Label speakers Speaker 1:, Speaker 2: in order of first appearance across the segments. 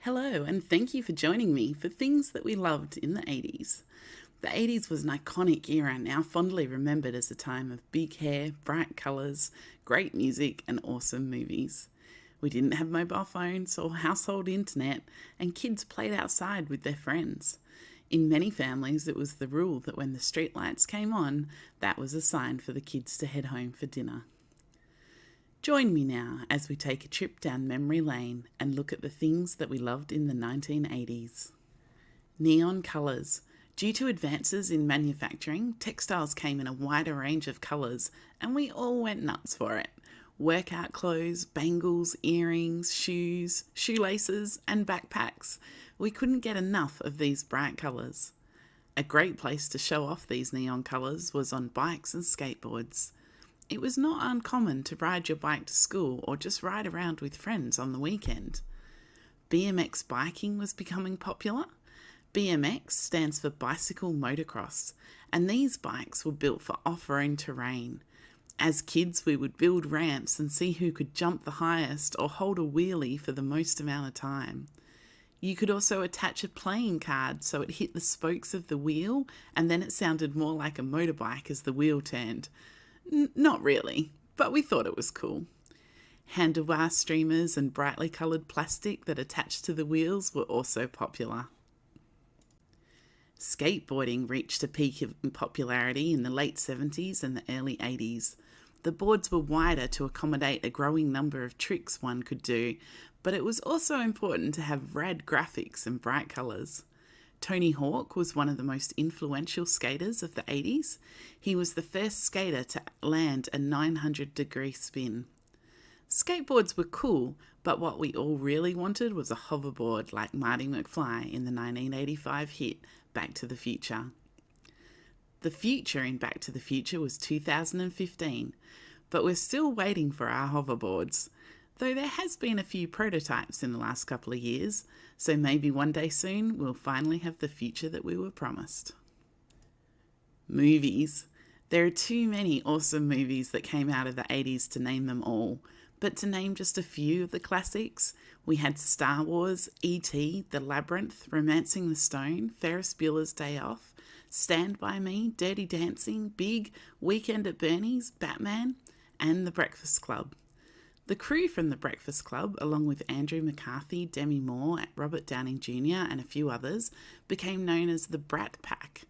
Speaker 1: Hello, and thank you for joining me for things that we loved in the 80s. The 80s was an iconic era, now fondly remembered as a time of big hair, bright colours, great music, and awesome movies. We didn't have mobile phones or household internet, and kids played outside with their friends. In many families, it was the rule that when the streetlights came on, that was a sign for the kids to head home for dinner. Join me now as we take a trip down memory lane and look at the things that we loved in the 1980s. Neon colours. Due to advances in manufacturing, textiles came in a wider range of colours and we all went nuts for it. Workout clothes, bangles, earrings, shoes, shoelaces and backpacks. We couldn't get enough of these bright colours. A great place to show off these neon colours was on bikes and skateboards. It was not uncommon to ride your bike to school or just ride around with friends on the weekend. BMX biking was becoming popular. BMX stands for Bicycle Motocross, and these bikes were built for off-road terrain. As kids, we would build ramps and see who could jump the highest or hold a wheelie for the most amount of time. You could also attach a playing card so it hit the spokes of the wheel and then it sounded more like a motorbike as the wheel turned. Not really, but we thought it was cool. Handlebar streamers and brightly coloured plastic that attached to the wheels were also popular. Skateboarding reached a peak of popularity in the late 70s and the early 80s. The boards were wider to accommodate a growing number of tricks one could do, but it was also important to have rad graphics and bright colours. Tony Hawk was one of the most influential skaters of the 80s. He was the first skater to land a 900-degree spin. Skateboards were cool, but what we all really wanted was a hoverboard like Marty McFly in the 1985 hit Back to the Future. The future in Back to the Future was 2015, but we're still waiting for our hoverboards. Though there has been a few prototypes in the last couple of years, so maybe one day soon we'll finally have the future that we were promised. Movies. There are too many awesome movies that came out of the 80s to name them all, but to name just a few of the classics, we had Star Wars, E.T., The Labyrinth, Romancing the Stone, Ferris Bueller's Day Off, Stand By Me, Dirty Dancing, Big, Weekend at Bernie's, Batman, and The Breakfast Club. The crew from The Breakfast Club, along with Andrew McCarthy, Demi Moore, Robert Downing Jr. and a few others, became known as the Brat Pack.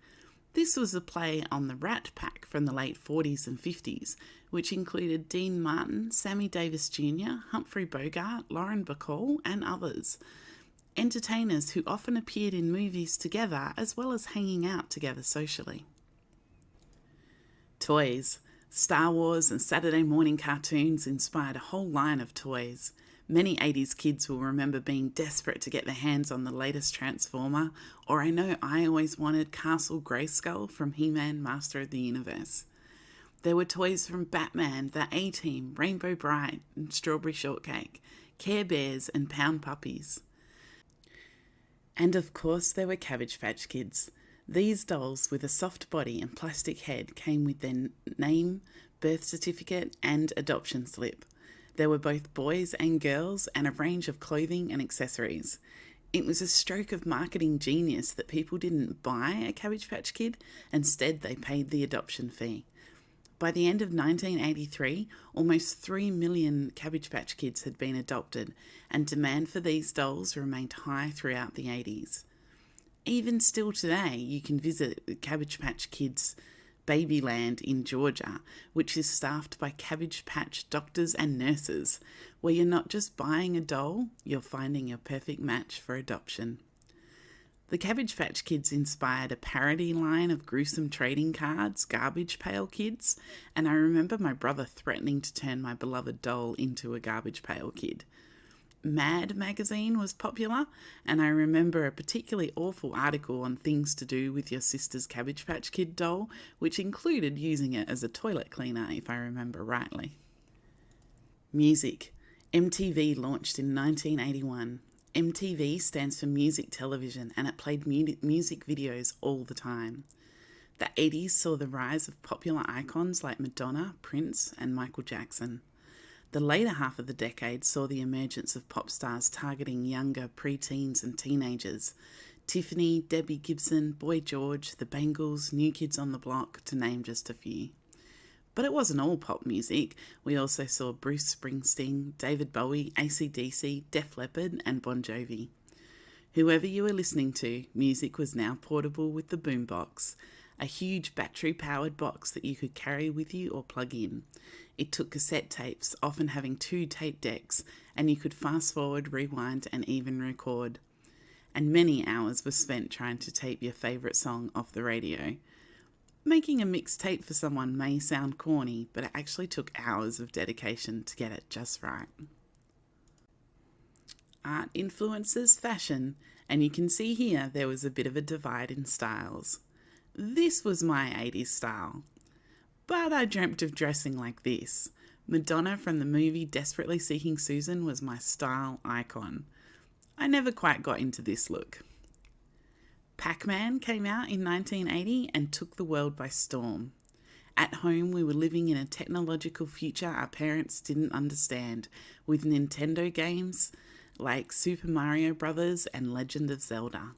Speaker 1: This was a play on the Rat Pack from the late 40s and 50s, which included Dean Martin, Sammy Davis Jr., Humphrey Bogart, Lauren Bacall and others. Entertainers who often appeared in movies together as well as hanging out together socially. Toys. Star Wars and Saturday morning cartoons inspired a whole line of toys. Many 80s kids will remember being desperate to get their hands on the latest Transformer, or I know I always wanted Castle Grayskull from He-Man Master of the Universe. There were toys from Batman, the A-Team, Rainbow Bright and Strawberry Shortcake, Care Bears and Pound Puppies. And of course there were Cabbage Patch Kids. These dolls with a soft body and plastic head came with their name, birth certificate and adoption slip. There were both boys and girls and a range of clothing and accessories. It was a stroke of marketing genius that people didn't buy a Cabbage Patch Kid, instead they paid the adoption fee. By the end of 1983, almost 3 million Cabbage Patch Kids had been adopted, and demand for these dolls remained high throughout the 80s. Even still today, you can visit Cabbage Patch Kids Babyland in Georgia, which is staffed by Cabbage Patch doctors and nurses, where you're not just buying a doll, you're finding your perfect match for adoption. The Cabbage Patch Kids inspired a parody line of gruesome trading cards, Garbage Pail Kids, and I remember my brother threatening to turn my beloved doll into a Garbage Pail Kid. Mad magazine was popular, and I remember a particularly awful article on things to do with your sister's Cabbage Patch Kid doll, which included using it as a toilet cleaner, if I remember rightly. Music. MTV launched in 1981. MTV stands for Music Television, and it played music videos all the time. The 80s saw the rise of popular icons like Madonna, Prince, and Michael Jackson. The later half of the decade saw the emergence of pop stars targeting younger preteens and teenagers. Tiffany, Debbie Gibson, Boy George, The Bangles, New Kids on the Block, to name just a few. But it wasn't all pop music. We also saw Bruce Springsteen, David Bowie, AC/DC, Def Leppard and Bon Jovi. Whoever you were listening to, music was now portable with the boombox, a huge battery-powered box that you could carry with you or plug in. It took cassette tapes, often having 2 tape decks, and you could fast-forward, rewind and even record. And many hours were spent trying to tape your favourite song off the radio. Making a mixtape for someone may sound corny, but it actually took hours of dedication to get it just right. Art influences fashion, and you can see here there was a bit of a divide in styles. This was my 80s style, but I dreamt of dressing like this. Madonna from the movie Desperately Seeking Susan was my style icon. I never quite got into this look. Pac-Man came out in 1980 and took the world by storm. At home, we were living in a technological future our parents didn't understand, with Nintendo games like Super Mario Bros. And Legend of Zelda.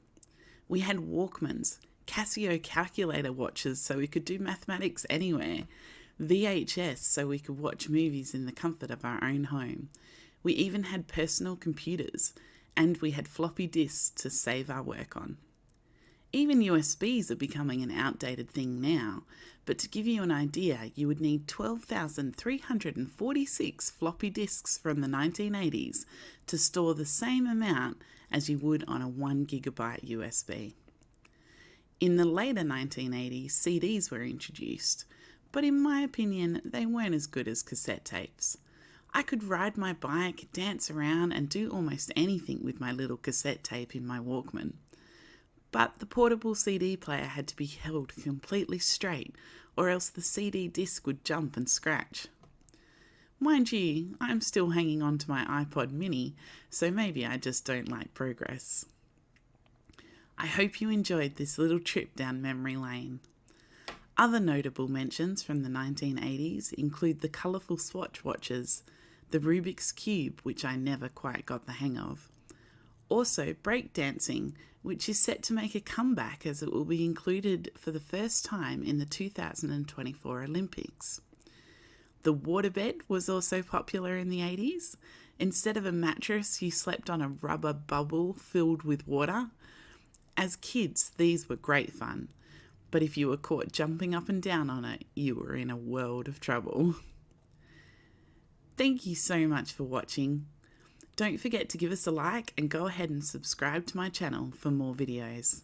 Speaker 1: We had Walkmans, Casio calculator watches so we could do mathematics anywhere, VHS so we could watch movies in the comfort of our own home. We even had personal computers, and we had floppy disks to save our work on. Even USBs are becoming an outdated thing now, but to give you an idea, you would need 12,346 floppy disks from the 1980s to store the same amount as you would on a 1 gigabyte USB. In the later 1980s, CDs were introduced, but in my opinion, they weren't as good as cassette tapes. I could ride my bike, dance around, and do almost anything with my little cassette tape in my Walkman. But the portable CD player had to be held completely straight, or else the CD disc would jump and scratch. Mind you, I'm still hanging on to my iPod mini, so maybe I just don't like progress. I hope you enjoyed this little trip down memory lane. Other notable mentions from the 1980s include the colourful Swatch watches, the Rubik's Cube, which I never quite got the hang of. Also, breakdancing, which is set to make a comeback as it will be included for the first time in the 2024 Olympics. The waterbed was also popular in the 80s. Instead of a mattress, you slept on a rubber bubble filled with water. As kids, these were great fun, but if you were caught jumping up and down on it, you were in a world of trouble. Thank you so much for watching. Don't forget to give us a like and go ahead and subscribe to my channel for more videos.